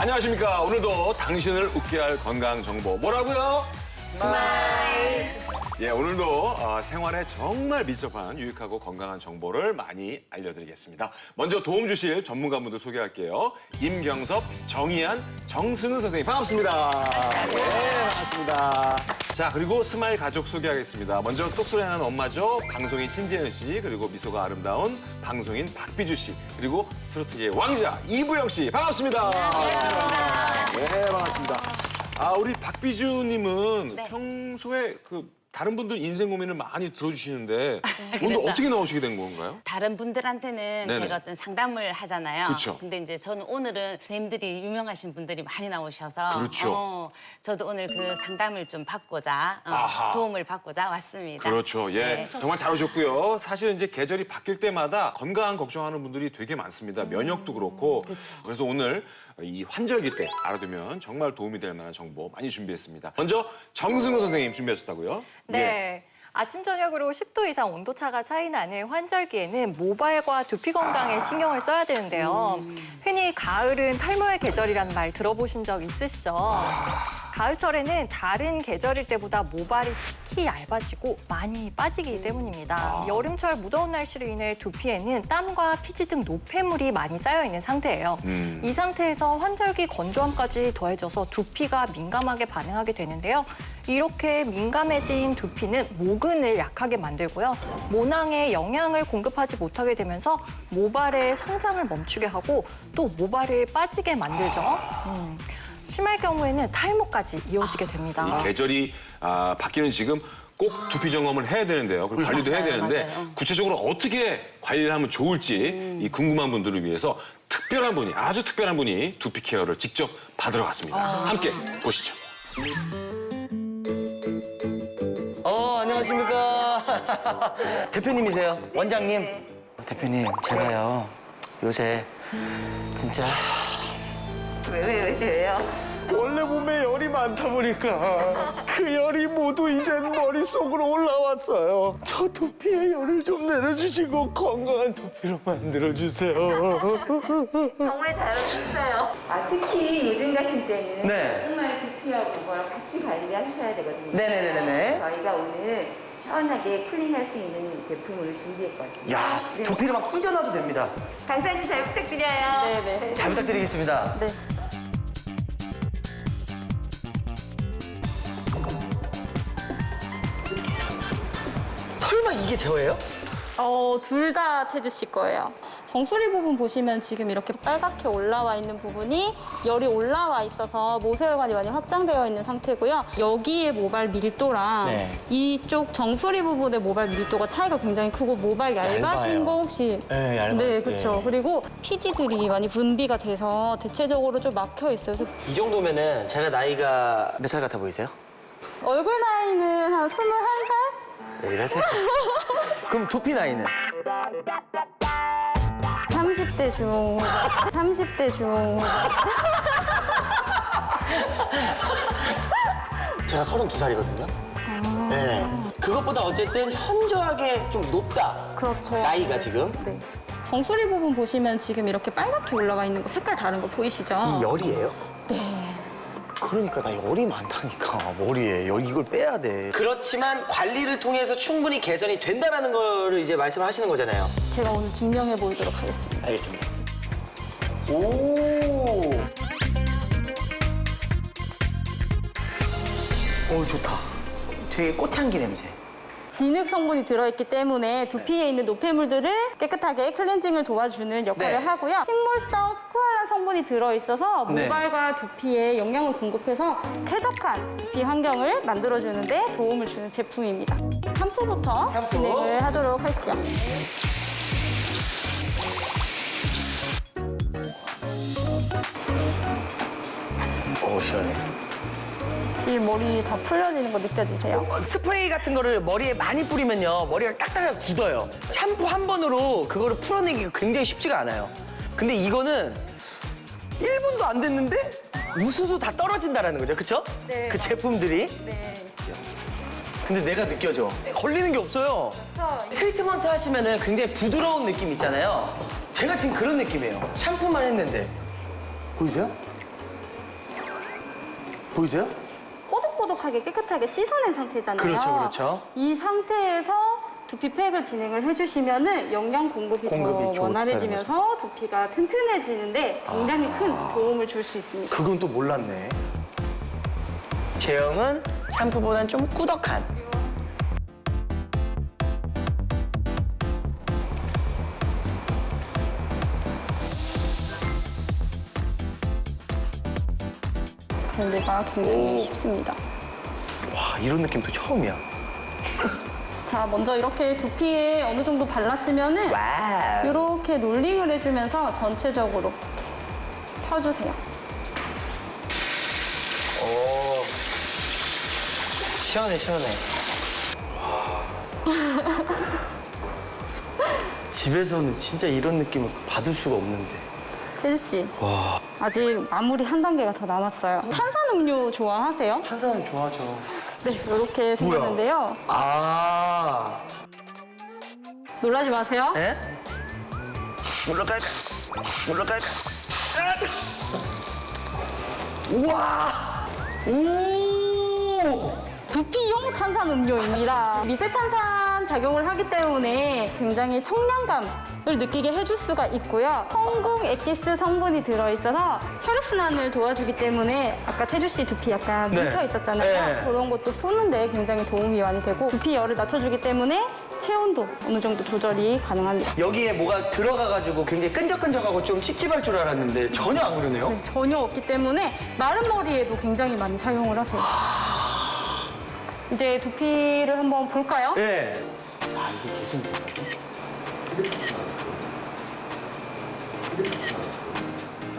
안녕하십니까. 오늘도 당신을 웃게 할 건강 정보 뭐라고요? 스마일. 예, 오늘도 생활에 정말 밀접한 유익하고 건강한 정보를 많이 알려드리겠습니다. 먼저 도움 주실 전문가분들 소개할게요. 임경섭, 정희안, 정승은 선생님 반갑습니다. 네, 반갑습니다. 자, 그리고 스마일 가족 소개하겠습니다. 먼저 똑소리 하는 엄마죠. 방송인 신재현 씨, 그리고 미소가 아름다운 방송인 박비주 씨, 그리고 트로트계의 왕자 이부영 씨 반갑습니다. 반갑습니다. 네, 반갑습니다. 우리 박비주님은 네. 평소에 다른 분들 인생 고민을 많이 들어주시는데 오늘 그렇죠. 어떻게 나오시게 된 건가요? 다른 분들한테는 네네. 제가 어떤 상담을 하잖아요. 그쵸. 근데 이제 저는 오늘은 선생님들이 유명하신 분들이 많이 나오셔서 그렇죠. 저도 오늘 그 상담을 좀 받고자 아하. 도움을 받고자 왔습니다. 그렇죠. 예. 네. 정말 잘 오셨고요. 사실 이제 계절이 바뀔 때마다 건강 걱정하는 분들이 되게 많습니다. 면역도 그렇고. 그래서 오늘 이 환절기 때 알아두면 정말 도움이 될 만한 정보 많이 준비했습니다. 먼저 정승우 선생님 준비하셨다고요? 네. 예. 아침 저녁으로 10도 이상 온도차가 차이 나는 환절기에는 모발과 두피 건강에 신경을 써야 되는데요. 흔히 가을은 탈모의 계절이라는 말 들어보신 적 있으시죠? 가을철에는 다른 계절일 때보다 모발이 특히 얇아지고 많이 빠지기 때문입니다. 여름철 무더운 날씨로 인해 두피에는 땀과 피지 등 노폐물이 많이 쌓여 있는 상태예요. 이 상태에서 환절기 건조함까지 더해져서 두피가 민감하게 반응하게 되는데요. 이렇게 민감해진 두피는 모근을 약하게 만들고요. 모낭에 영양을 공급하지 못하게 되면서 모발의 성장을 멈추게 하고 또 모발을 빠지게 만들죠. 심할 경우에는 탈모까지 이어지게 됩니다. 이 계절이 바뀌는 지금 꼭 두피 점검을 해야 되는데요. 그리고 관리도 해야 되는데 구체적으로 어떻게 관리를 하면 좋을지 이 궁금한 분들을 위해서 특별한 분이, 아주 특별한 분이 두피 케어를 직접 받으러 갔습니다. 함께 보시죠. 안녕하십니까. 대표님이세요? 원장님? 대표님, 제가요, 요새 진짜. 왜요? 원래 몸에 열이 많다 보니까 그 열이 모두 이젠 머릿속으로 올라왔어요. 저 두피에 열을 좀 내려주시고 건강한 두피로 만들어주세요. 정말 잘하셨어요. 특히 요즘 같은 때는 네. 정말 두피하고 그거랑 같이 관리하셔야 되거든요. 네네네네네. 저희가 오늘 시원하게 쿨링할 수 있는 제품을 준비했거든요. 야, 두피를 막 찢어놔도 됩니다. 강사님 잘 부탁드려요. 네네. 잘 부탁드리겠습니다. 네. 설마 이게 저예요? 둘 다 태주 씨 거예요. 정수리 부분 보시면 지금 이렇게 빨갛게 올라와 있는 부분이 열이 올라와 있어서 모세혈관이 많이 확장되어 있는 상태고요. 여기에 모발 밀도랑 네. 이쪽 정수리 부분의 모발 밀도가 차이가 굉장히 크고 모발 얇아진 얇아요. 거 혹시 네, 얇아요. 네, 그렇죠. 네. 그리고 피지들이 많이 분비가 돼서 대체적으로 좀 막혀 있어요. 그래서 이 정도면은 제가 나이가 몇 살 같아 보이세요? 얼굴 나이는 한 21살? 왜 이러세요? 그럼 두피 나이는? 30대 중. 30대 중. 제가 32살이거든요. 네. 그것보다 어쨌든 현저하게 좀 높다. 그렇죠. 나이가 지금. 네. 정수리 부분 보시면 지금 이렇게 빨갛게 올라와 있는 거 색깔 다른 거 보이시죠? 이 열이에요? 네. 그러니까 나 열이 많다니까 머리에 이걸 빼야 돼. 그렇지만 관리를 통해서 충분히 개선이 된다라는 거를 이제 말씀을 하시는 거잖아요. 제가 오늘 증명해 보이도록 하겠습니다. 알겠습니다. 오. 좋다. 되게 꽃향기 냄새. 진흙 성분이 들어있기 때문에 두피에 있는 노폐물들을 깨끗하게 클렌징을 도와주는 역할을 네. 하고요. 식물성 스쿠알란 성분이 들어있어서 네. 모발과 두피에 영양을 공급해서 쾌적한 두피 환경을 만들어주는 데 도움을 주는 제품입니다. 샴푸부터 샴푸. 진행을 하도록 할게요. 시원해. 지금 머리 다 풀려지는 거 느껴지세요? 스프레이 같은 거를 머리에 많이 뿌리면요 머리가 딱딱하게 굳어요. 샴푸 한 번으로 그거를 풀어내기가 굉장히 쉽지가 않아요. 근데 이거는 1분도 안 됐는데 우수수 다 떨어진다라는 거죠, 그쵸? 네, 그 제품들이. 네. 근데 내가 느껴져. 걸리는 게 없어요. 트리트먼트 하시면은 굉장히 부드러운 느낌 있잖아요. 제가 지금 그런 느낌이에요. 샴푸만 했는데. 보이세요? 보이세요? 뽀득뽀득하게 깨끗하게 씻어낸 상태잖아요. 그렇죠, 그렇죠. 이 상태에서 두피팩을 진행을 해주시면은 영양 공급이 공급이 더 원활해지면서 두피가 튼튼해지는데 굉장히 큰 도움을 줄 수 있습니다. 그건 또 몰랐네. 제형은 샴푸보다는 좀 꾸덕한. 관리가 굉장히 쉽습니다. 와, 이런 느낌도 처음이야. 자, 먼저 이렇게 두피에 어느 정도 발랐으면은 와우. 이렇게 롤링을 해주면서 전체적으로 펴주세요. 오. 시원해, 시원해. 집에서는 진짜 이런 느낌을 받을 수가 없는데. 태주 씨, 아직 마무리 한 단계가 더 남았어요. 탄산음료 좋아하세요? 탄산은 좋아하죠. 네, 이렇게 생겼는데요. 아. 놀라지 마세요. 에? 물러갈까? 물러갈까? 우와! 오! 두피용 탄산음료입니다. 미세탄산 작용을 하기 때문에 굉장히 청량감을 느끼게 해줄 수가 있고요. 홍국 에키스 성분이 들어있어서 혈액순환을 도와주기 때문에 아까 태주 씨 두피 약간 네. 뭉쳐 있었잖아요. 네. 그런 것도 푸는데 굉장히 도움이 많이 되고 두피 열을 낮춰주기 때문에 체온도 어느 정도 조절이 가능합니다. 여기에 뭐가 들어가가지고 굉장히 끈적끈적하고 좀 찝찝할 줄 알았는데 전혀 안 그러네요. 네, 전혀 없기 때문에 마른 머리에도 굉장히 많이 사용을 하세요. 이제 두피를 한번 볼까요? 네.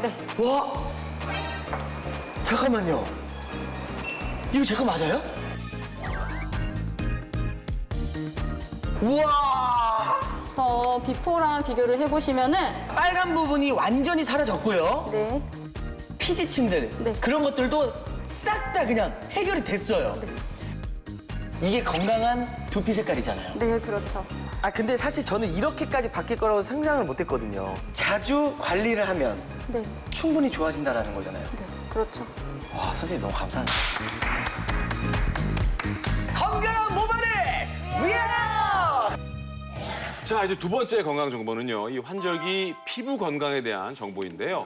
네. 와! 잠깐만요. 이거 제 거 맞아요? 우와! 그래서 비포랑 비교를 해보시면은 빨간 부분이 완전히 사라졌고요. 네. 피지층들 네. 그런 것들도 싹 다 그냥 해결이 됐어요. 이게 건강한 두피 색깔이잖아요. 네, 그렇죠. 아 근데 사실 저는 이렇게까지 바뀔 거라고 상상을 못했거든요. 자주 관리를 하면 네, 충분히 좋아진다라는 거잖아요. 네, 그렇죠. 와 선생님 너무 감사합니다. 건강한 몸안을 위하여! 자, 이제 두 번째 건강 정보는요. 이 환절기 피부 건강에 대한 정보인데요.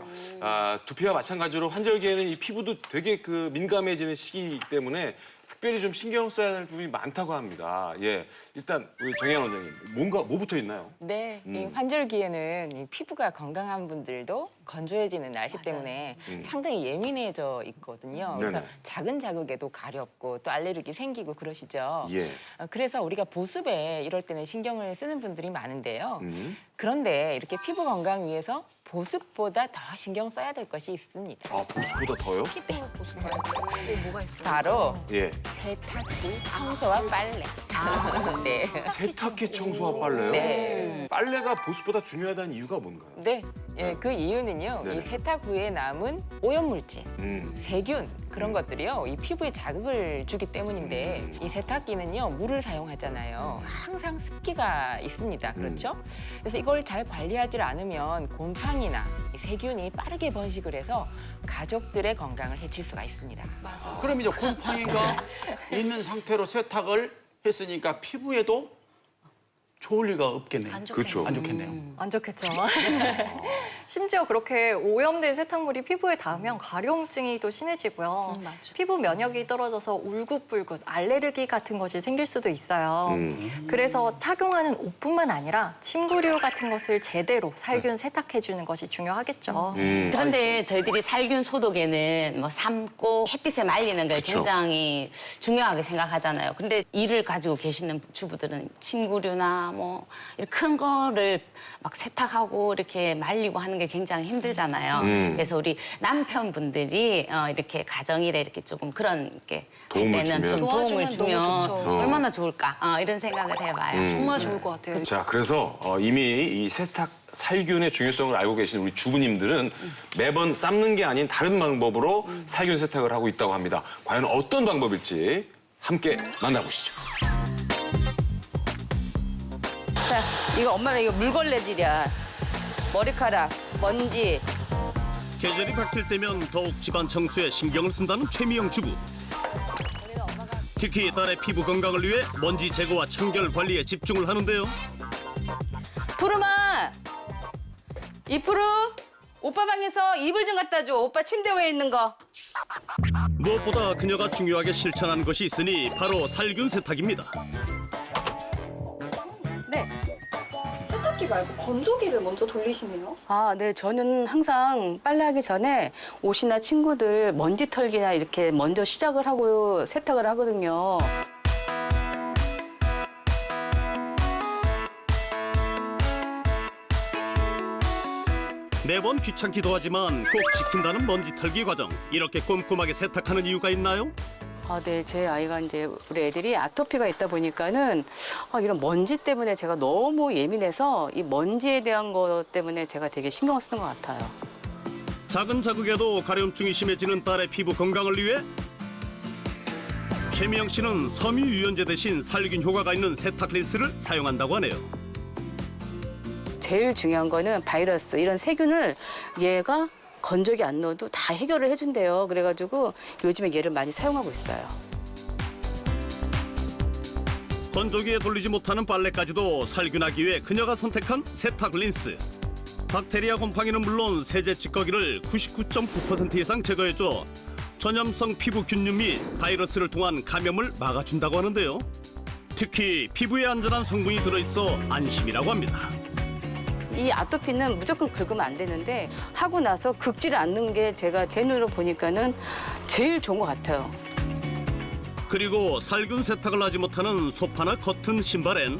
두피와 마찬가지로 환절기에는 이 피부도 되게 그 민감해지는 시기이기 때문에 특별히 좀 신경 써야 할 부분이 많다고 합니다. 예, 일단 우리 정혜연 원장님, 뭐부터 있나요? 네, 이 환절기에는 이 피부가 건강한 분들도 건조해지는 날씨 때문에 상당히 예민해져 있거든요. 그래서 네네. 작은 자극에도 가렵고 또 알레르기 생기고 그러시죠. 예. 그래서 우리가 보습에 이럴 때는 신경을 쓰는 분들이 많은데요. 음. 그런데 이렇게 피부 건강 위해서 보습보다 더 신경 써야 될 것이 있습니다. 아, 보습보다 더요? 뭐가 있어요? 바로 예. 세탁기, 청소와 빨래. 네. 세탁기, 청소와 빨래요? 네. 빨래가 보습보다 중요하다는 이유가 뭔가요? 네, 예, 그 이유는요. 네네. 이 세탁 후에 남은 오염물질, 세균 그런 것들이요. 이 피부에 자극을 주기 때문인데 이 세탁기는요. 물을 사용하잖아요. 항상 습기가 있습니다. 그렇죠? 그래서 이걸 잘 관리하지 않으면 곰팡이나 이 세균이 빠르게 번식을 해서 가족들의 건강을 해칠 수가 있습니다. 그럼 이제 곰팡이가 있는 상태로 세탁을 했으니까 피부에도 좋을 리가 없겠네요. 그렇죠. 안 좋겠네요. 안 좋겠죠. 심지어 그렇게 오염된 세탁물이 피부에 닿으면 가려움증이 또 심해지고요. 피부 면역이 떨어져서 울긋불긋 알레르기 같은 것이 생길 수도 있어요. 그래서 착용하는 옷뿐만 아니라 침구류 같은 것을 제대로 살균 세탁해주는 것이 중요하겠죠. 그런데 저희들이 살균 소독에는 뭐 삶고 햇빛에 말리는 걸 그쵸. 굉장히 중요하게 생각하잖아요. 근데 이를 가지고 계시는 주부들은 침구류나 뭐 이렇게 큰 거를 막 세탁하고 이렇게 말리고 하는 게 굉장히 힘들잖아요. 그래서 우리 남편분들이 이렇게 가정일에 이렇게 조금 그런 게 도움을 할 때는 주면. 좀 도움을 도와주면 너무 주면 좋죠. 얼마나 좋을까 이런 생각을 해봐요. 정말 좋을 것 같아요. 자, 그래서 이미 이 세탁 살균의 중요성을 알고 계신 우리 주부님들은 매번 삶는 게 아닌 다른 방법으로 살균 세탁을 하고 있다고 합니다. 과연 어떤 방법일지 함께 만나보시죠. 자, 이거 엄마는 이거 물걸레질이야. 머리카락, 먼지, 계절이 바뀔 때면 더욱 집안 청소에 신경을 쓴다는 최미영 주부. 특히 딸의 피부 건강을 위해 먼지 제거와 청결 관리에 집중을 하는데요. 푸르마! 이푸르! 오빠 방에서 이불 좀 갖다 줘. 오빠 침대 위에 있는 거. 무엇보다 그녀가 중요하게 실천한 것이 있으니 바로 살균 세탁입니다. 네. 세탁기 말고 건조기를 먼저 돌리시네요. 아, 네. 저는 항상 빨래하기 전에 옷이나 친구들 먼지 털기나 이렇게 먼저 시작을 하고 세탁을 하거든요. 매번 귀찮기도 하지만 꼭 지킨다는 먼지 털기 과정. 이렇게 꼼꼼하게 세탁하는 이유가 있나요? 아, 네. 제 아이가 이제 우리 애들이 아토피가 있다 보니까는 이런 먼지 때문에 제가 너무 예민해서 이 먼지에 대한 것 때문에 제가 되게 신경 쓰는 것 같아요. 작은 자극에도 가려움증이 심해지는 딸의 피부 건강을 위해 최미영 씨는 섬유 유연제 대신 살균 효과가 있는 세탁 린스를 사용한다고 하네요. 제일 중요한 거는 바이러스, 이런 세균을 얘가 건조기 안 넣어도 다 해결을 해준대요. 그래가지고 요즘에 얘를 많이 사용하고 있어요. 건조기에 돌리지 못하는 빨래까지도 살균하기 위해 그녀가 선택한 세탁 린스. 박테리아 곰팡이는 물론 세제 찌꺼기를 99.9% 이상 제거해줘 전염성 피부 균류 및 바이러스를 통한 감염을 막아준다고 하는데요. 특히 피부에 안전한 성분이 들어있어 안심이라고 합니다. 이 아토피는 무조건 긁으면 안 되는데 하고 나서 긁지를 않는 게 제가 제 눈으로 보니까는 제일 좋은 것 같아요. 그리고 살균 세탁을 하지 못하는 소파나 커튼, 신발엔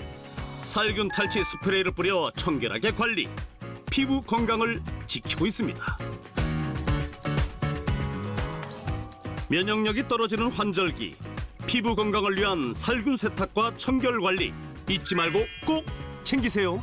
살균 탈취 스프레이를 뿌려 청결하게 관리, 피부 건강을 지키고 있습니다. 면역력이 떨어지는 환절기, 피부 건강을 위한 살균 세탁과 청결 관리 잊지 말고 꼭 챙기세요.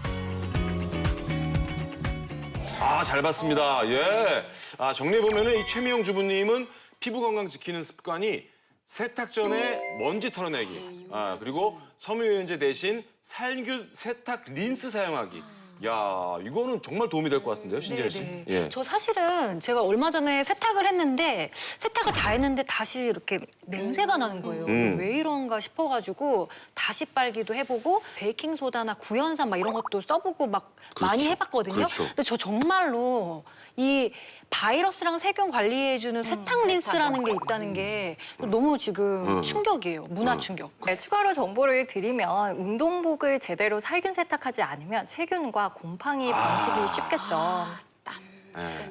아, 잘 봤습니다. 예. 아, 정리해보면은 이 최미영 주부님은 피부 건강 지키는 습관이 세탁 전에 먼지 털어내기. 아, 그리고 섬유유연제 대신 살균 세탁 린스 사용하기. 야, 이거는 정말 도움이 될 것 같은데요, 신재현 씨. 네네. 예. 저 사실은 제가 얼마 전에 세탁을 했는데 세탁을 다 했는데 다시 이렇게 냄새가 나는 거예요. 왜 이런가 싶어가지고 다시 빨기도 해보고 베이킹 소다나 구연산 막 이런 것도 써보고 막 많이 해봤거든요. 그렇죠. 근데 저 정말로 이 바이러스랑 세균 관리해주는 세탁 린스라는 게 있다는 게 너무 지금 충격이에요. 문화 충격. 네, 추가로 정보를 드리면 운동복을 제대로 살균 세탁하지 않으면 세균과 곰팡이 번식이 쉽겠죠.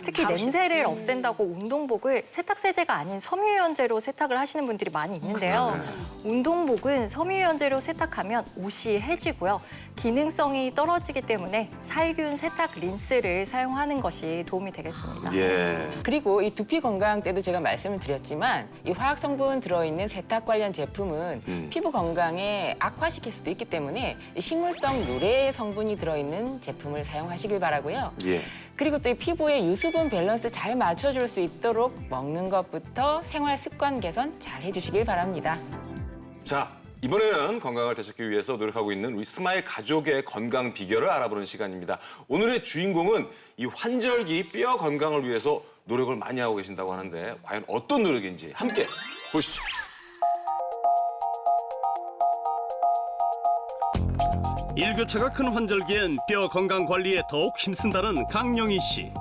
특히 냄새를 없앤다고 운동복을 세탁세제가 아닌 섬유유연제로 세탁을 하시는 분들이 많이 있는데요. 운동복은 섬유유연제로 세탁하면 옷이 해지고요. 기능성이 떨어지기 때문에 살균 세탁 린스를 사용하는 것이 도움이 되겠습니다. 예. 그리고 이 두피 건강 때도 제가 말씀을 드렸지만 이 화학 성분 들어있는 세탁 관련 제품은 피부 건강에 악화시킬 수도 있기 때문에 이 식물성 누레 성분이 들어있는 제품을 사용하시길 바라고요. 예. 그리고 또 이 피부의 유수분 밸런스 잘 맞춰줄 수 있도록 먹는 것부터 생활 습관 개선 잘 해주시길 바랍니다. 자, 이번에는 건강을 되찾기 위해서 노력하고 있는 우리 스마일 가족의 건강 비결을 알아보는 시간입니다. 오늘의 주인공은 이 환절기 뼈 건강을 위해서 노력을 많이 하고 계신다고 하는데 과연 어떤 노력인지 함께 보시죠. 일교차가 큰 환절기엔 뼈 건강 관리에 더욱 힘쓴다는 강영희 씨.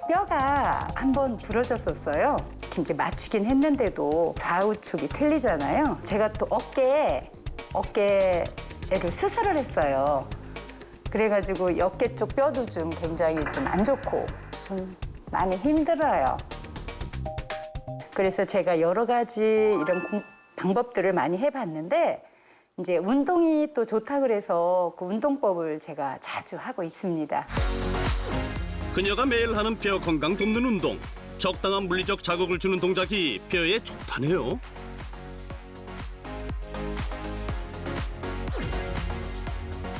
뼈가 한번 부러졌었어요. 이제 맞추긴 했는데도 좌우측이 틀리잖아요. 제가 또 어깨를 수술을 했어요. 그래가지고 어깨 쪽 뼈도 좀 굉장히 좀 안 좋고 좀 많이 힘들어요. 그래서 제가 여러 가지 이런 방법들을 많이 해봤는데 이제 운동이 또 좋다 그래서 그 운동법을 제가 자주 하고 있습니다. 그녀가 매일 하는 뼈 건강 돕는 운동. 적당한 물리적 자극을 주는 동작이 뼈에 좋다네요.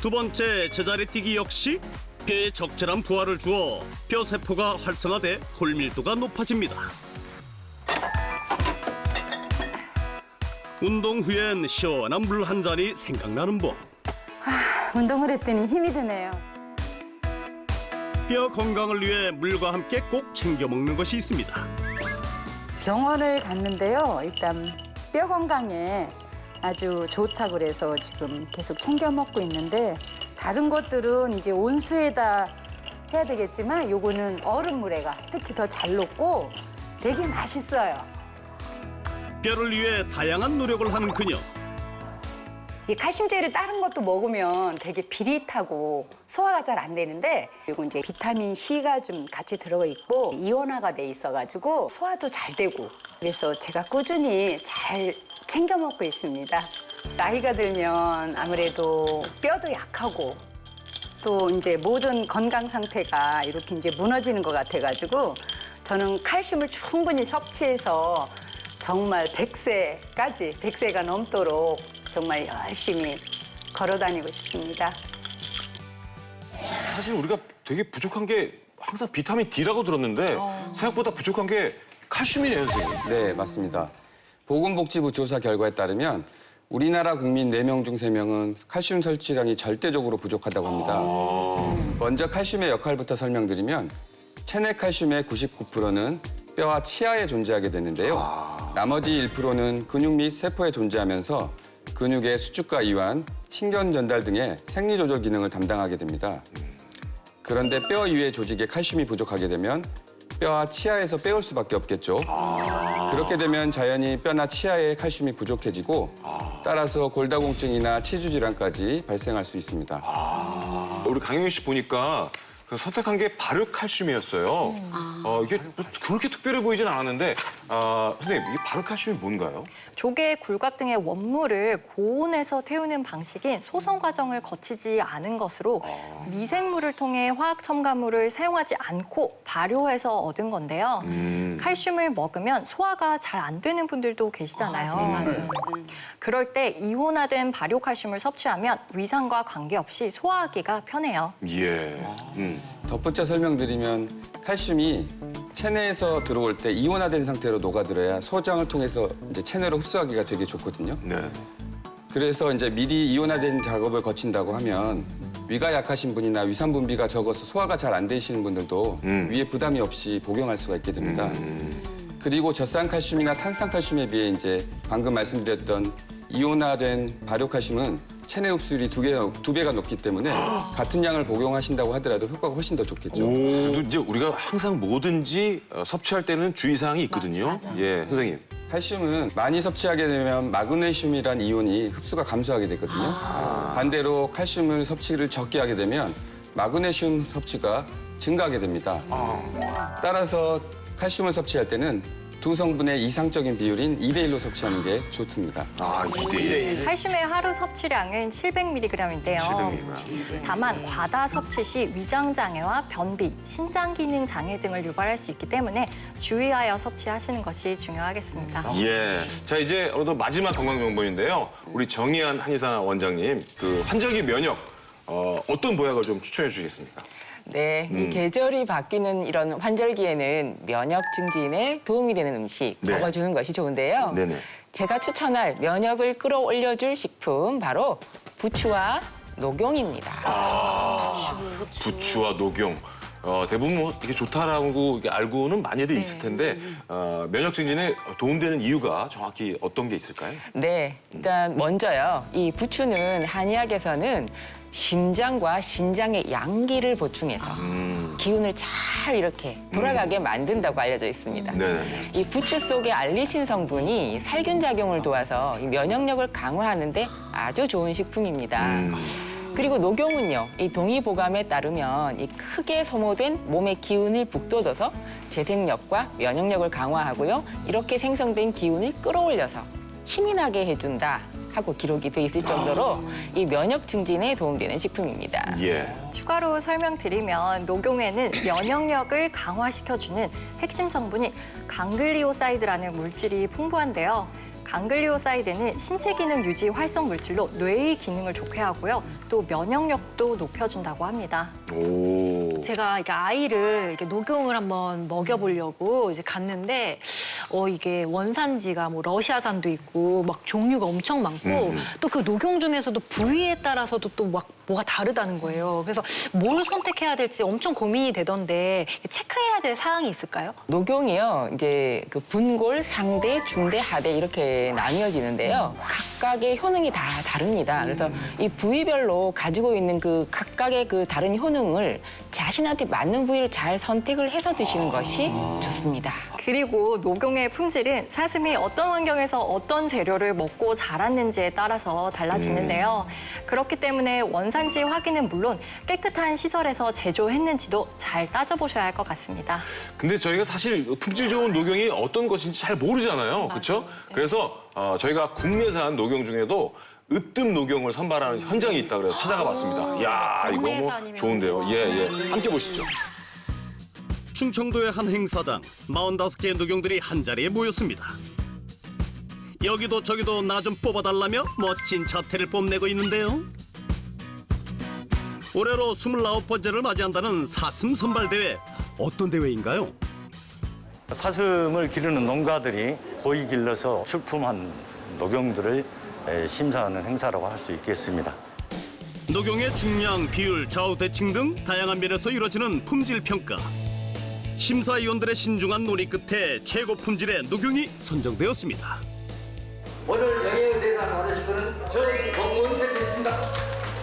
두 번째, 제자리 뛰기 역시 뼈에 적절한 부하를 주어 뼈 세포가 활성화돼 골밀도가 높아집니다. 운동 후엔 시원한 물 한 잔이 생각나는 법. 운동을 했더니 힘이 드네요. 뼈 건강을 위해 물과 함께 꼭 챙겨 먹는 것이 있습니다. 병원을 갔는데요. 일단 뼈 건강에 아주 좋다고 그래서 지금 계속 챙겨 먹고 있는데 다른 것들은 이제 온수에다 해야 되겠지만 요거는 얼음물에가 특히 더 잘 녹고 되게 맛있어요. 뼈를 위해 다양한 노력을 하는 그녀. 이 칼슘제를 다른 것도 먹으면 되게 비릿하고 소화가 잘 안 되는데 이거 이제 비타민 C가 좀 같이 들어가 있고 이온화가 돼 있어가지고 소화도 잘 되고 그래서 제가 꾸준히 잘 챙겨 먹고 있습니다. 나이가 들면 아무래도 뼈도 약하고 또 이제 모든 건강 상태가 이렇게 이제 무너지는 것 같아가지고 저는 칼슘을 충분히 섭취해서 정말 100세가 넘도록 정말 열심히 걸어 다니고 싶습니다. 사실 우리가 되게 부족한 게 항상 비타민 D라고 들었는데 생각보다 부족한 게 칼슘이네요, 선생님. 네, 맞습니다. 보건복지부 조사 결과에 따르면 우리나라 국민 4명 중 3명은 칼슘 섭취량이 절대적으로 부족하다고 합니다. 먼저 칼슘의 역할부터 설명드리면 체내 칼슘의 99%는 뼈와 치아에 존재하게 되는데요. 나머지 1%는 근육 및 세포에 존재하면서 근육의 수축과 이완, 신경 전달 등의 생리 조절 기능을 담당하게 됩니다. 그런데 뼈 이외의 조직에 칼슘이 부족하게 되면 뼈와 치아에서 빼올 수밖에 없겠죠. 그렇게 되면 자연히 뼈나 치아에 칼슘이 부족해지고 따라서 골다공증이나 치주 질환까지 발생할 수 있습니다. 우리 강영희 씨 보니까 선택한 게 바르칼슘이었어요. 이게 뭐 그렇게 특별해 보이진 않았는데 선생님, 이게 바르칼슘이 뭔가요? 조개, 굴각 등의 원물을 고온에서 태우는 방식인 소성 과정을 거치지 않은 것으로 미생물을 통해 화학 첨가물을 사용하지 않고 발효해서 얻은 건데요. 칼슘을 먹으면 소화가 잘 안 되는 분들도 계시잖아요. 맞아요. 그럴 때 이온화된 발효 칼슘을 섭취하면 위상과 관계없이 소화하기가 편해요. 예. 덧붙여 설명드리면 칼슘이 체내에서 들어올 때 이온화된 상태로 녹아들어야 소장을 통해서 이제 체내로 흡수하기가 되게 좋거든요. 네. 그래서 이제 미리 이온화된 작업을 거친다고 하면 위가 약하신 분이나 위산 분비가 적어서 소화가 잘 안 되시는 분들도 위에 부담이 없이 복용할 수가 있게 됩니다. 그리고 젖산칼슘이나 탄산칼슘에 비해 이제 방금 말씀드렸던 이온화된 발효칼슘은 체내 흡수율이 두 배가 높기 때문에 같은 양을 복용하신다고 하더라도 효과가 훨씬 더 좋겠죠. 그래도 이제 우리가 항상 뭐든지 섭취할 때는 주의사항이 있거든요. 맞아. 예, 선생님. 칼슘은 많이 섭취하게 되면 마그네슘이란 이온이 흡수가 감소하게 되거든요. 반대로 칼슘을 섭취를 적게 하게 되면 마그네슘 섭취가 증가하게 됩니다. 따라서 칼슘을 섭취할 때는 두 성분의 이상적인 비율인 2대1로 섭취하는 게 좋습니다. 2대1. 칼슘의 하루 섭취량은 700mg인데요. 700mg. 다만 과다 섭취 시 위장 장애와 변비, 신장 기능 장애 등을 유발할 수 있기 때문에 주의하여 섭취하시는 것이 중요하겠습니다. 예. 자, 이제 어느덧 마지막 건강정보인데요. 우리 정의한 한의사 원장님, 그 환절기 면역, 어떤 보약을 좀 추천해 주시겠습니까? 네, 이 계절이 바뀌는 이런 환절기에는 면역 증진에 도움이 되는 음식 네. 먹어주는 것이 좋은데요. 네네. 제가 추천할 면역을 끌어올려줄 식품 바로 부추와 녹용입니다. 부추와 녹용. 대부분 뭐 이게 좋다라고 이게 알고는 많이들 있을 텐데 면역 증진에 도움되는 이유가 정확히 어떤 게 있을까요? 네, 일단 먼저요. 이 부추는 한의학에서는 심장과 신장의 양기를 보충해서 기운을 잘 이렇게 돌아가게 만든다고 알려져 있습니다. 네네. 이 부추 속의 알리신 성분이 살균 작용을 도와서 이 면역력을 강화하는 데 아주 좋은 식품입니다. 그리고 녹용은요, 이 동의보감에 따르면 이 크게 소모된 몸의 기운을 북돋워서 재생력과 면역력을 강화하고요. 이렇게 생성된 기운을 끌어올려서 힘이 나게 해준다 하고 기록이 돼 있을 정도로 이 면역 증진에 도움되는 식품입니다. 예. 추가로 설명드리면 녹용에는 면역력을 강화시켜주는 핵심 성분인 강글리오사이드라는 물질이 풍부한데요. 강글리오사이드는 신체 기능 유지 활성 물질로 뇌의 기능을 좋게 하고요. 또 면역력도 높여준다고 합니다. 오. 제가 이게 아이를 이렇게 녹용을 한번 먹여보려고 이제 갔는데 이게 원산지가 뭐 러시아산도 있고 막 종류가 엄청 많고 또 그 녹용 중에서도 부위에 따라서도 또 막 뭐가 다르다는 거예요. 그래서 뭘 선택해야 될지 엄청 고민이 되던데 체크해야 될 사항이 있을까요? 녹용이요, 이제 그 분골, 상대, 중대, 하대 이렇게 나뉘어지는데요. 각각의 효능이 다 다릅니다. 그래서 이 부위별로 가지고 있는 그 각각의 그 다른 효능을 자신한테 맞는 부위를 잘 선택을 해서 드시는 것이 좋습니다. 그리고 녹용의 품질은 사슴이 어떤 환경에서 어떤 재료를 먹고 자랐는지에 따라서 달라지는데요. 그렇기 때문에 원산지 확인은 물론 깨끗한 시설에서 제조했는지도 잘 따져보셔야 할 것 같습니다. 근데 저희가 사실 품질 좋은 녹용이 어떤 것인지 잘 모르잖아요. 그렇죠? 그래서 저희가 국내산 녹용 중에도 으뜸 녹용을 선발하는 현장이 있다 그래서 찾아가 봤습니다. 이야, 이거 뭐 좋은데요. 예. 함께 보시죠. 충청도의 한 행사장, 45개의 녹용들이 한자리에 모였습니다. 여기도 저기도 나 좀 뽑아달라며 멋진 자태를 뽐내고 있는데요. 올해로 29번째를 맞이한다는 사슴 선발대회, 어떤 대회인가요? 사슴을 기르는 농가들이 고이 길러서 출품한 녹용들을 심사하는 행사라고 할 수 있겠습니다. 녹용의 중량, 비율, 좌우 대칭 등 다양한 면에서 이루어지는 품질 평가. 심사위원들의 신중한 논의 끝에 최고 품질의 녹용이 선정되었습니다. 오늘 명예대상 받으실 분은 정봉문 대표입니다.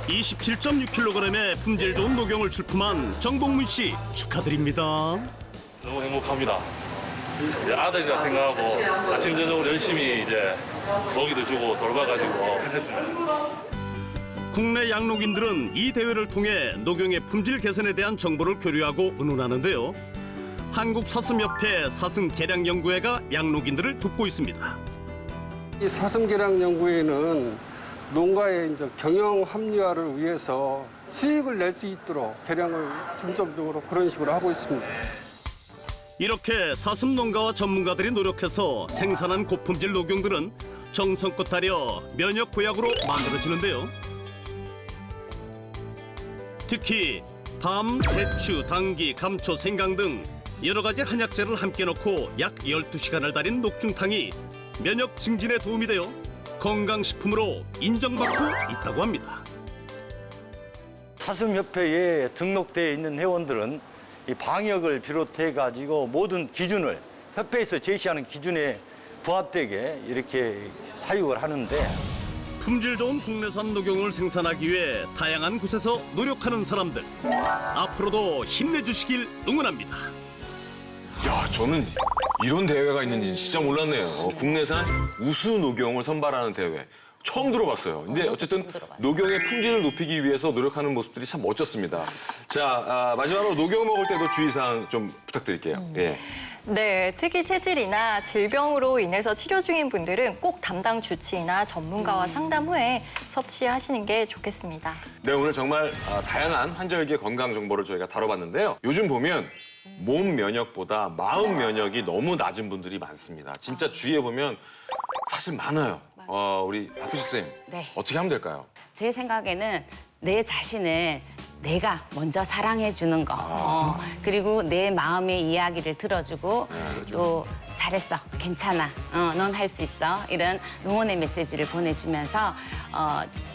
27.6kg의 품질 좋은 녹용을 출품한 정봉문 씨 축하드립니다. 너무 행복합니다. 이제 아들이라 생각하고 아침 저녁으로 열심히 이제 먹이도 주고 돌봐가지고 했습니다. 국내 양록인들은 이 대회를 통해 녹용의 품질 개선에 대한 정보를 교류하고 의논하는데요. 한국사슴협회 사슴개량연구회가 양록인들을 돕고 있습니다. 이 사슴개량연구회는 농가의 이제 경영 합리화를 위해서 수익을 낼 수 있도록 개량을 중점적으로 그런 식으로 하고 있습니다. 이렇게 사슴 농가와 전문가들이 노력해서 생산한 고품질 녹용들은 정성껏 달여 면역 보약으로 만들어지는데요. 특히 밤, 대추, 당귀, 감초, 생강 등 여러 가지 한약재를 함께 넣고 약 12시간을 달인 녹중탕이 면역 증진에 도움이 되어 건강식품으로 인정받고 있다고 합니다. 사슴협회에 등록되어 있는 회원들은 이 방역을 비롯해 가지고 모든 기준을 협회에서 제시하는 기준에 부합되게 이렇게 사육을 하는데 품질 좋은 국내산 녹용을 생산하기 위해 다양한 곳에서 노력하는 사람들, 앞으로도 힘내주시길 응원합니다. 야, 저는 이런 대회가 있는지 진짜 몰랐네요. 국내산 우수 녹용을 선발하는 대회. 처음 들어봤어요. 근데 어쨌든 녹용의 품질을 높이기 위해서 노력하는 모습들이 참 멋졌습니다. 자, 마지막으로 녹용 먹을 때도 주의사항 좀 부탁드릴게요. 예. 네, 특히 체질이나 질병으로 인해서 치료 중인 분들은 꼭 담당 주치의나 전문가와 상담 후에 섭취하시는 게 좋겠습니다. 네, 오늘 정말 다양한 환절기 건강 정보를 저희가 다뤄봤는데요. 요즘 보면 몸 면역보다 마음 면역이 너무 낮은 분들이 많습니다. 진짜 주위에 보면 사실 많아요. 우리 박효식 선생님, 네. 어떻게 하면 될까요? 제 생각에는 내 자신을 내가 먼저 사랑해주는 거. 그리고 내 마음의 이야기를 들어주고 또 잘했어, 괜찮아, 넌 할 수 있어. 이런 응원의 메시지를 보내주면서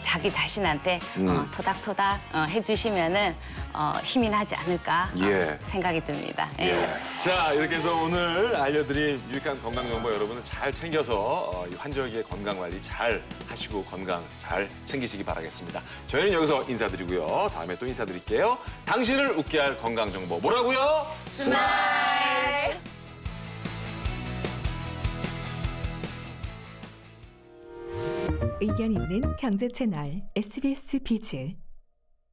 자기 자신한테 토닥토닥 해주시면은 힘이 나지 않을까 생각이 듭니다. 예. 자, 이렇게 해서 오늘 알려드린 유익한 건강 정보 여러분은 잘 챙겨서 이 환절기의 건강 관리 잘 하시고 건강 잘 챙기시기 바라겠습니다. 저희는 여기서 인사드리고요. 다음에 또 인사드릴게요. 당신을 웃게 할 건강 정보 뭐라고요? 스마일! 의견 있는 경제 채널 SBS 비즈.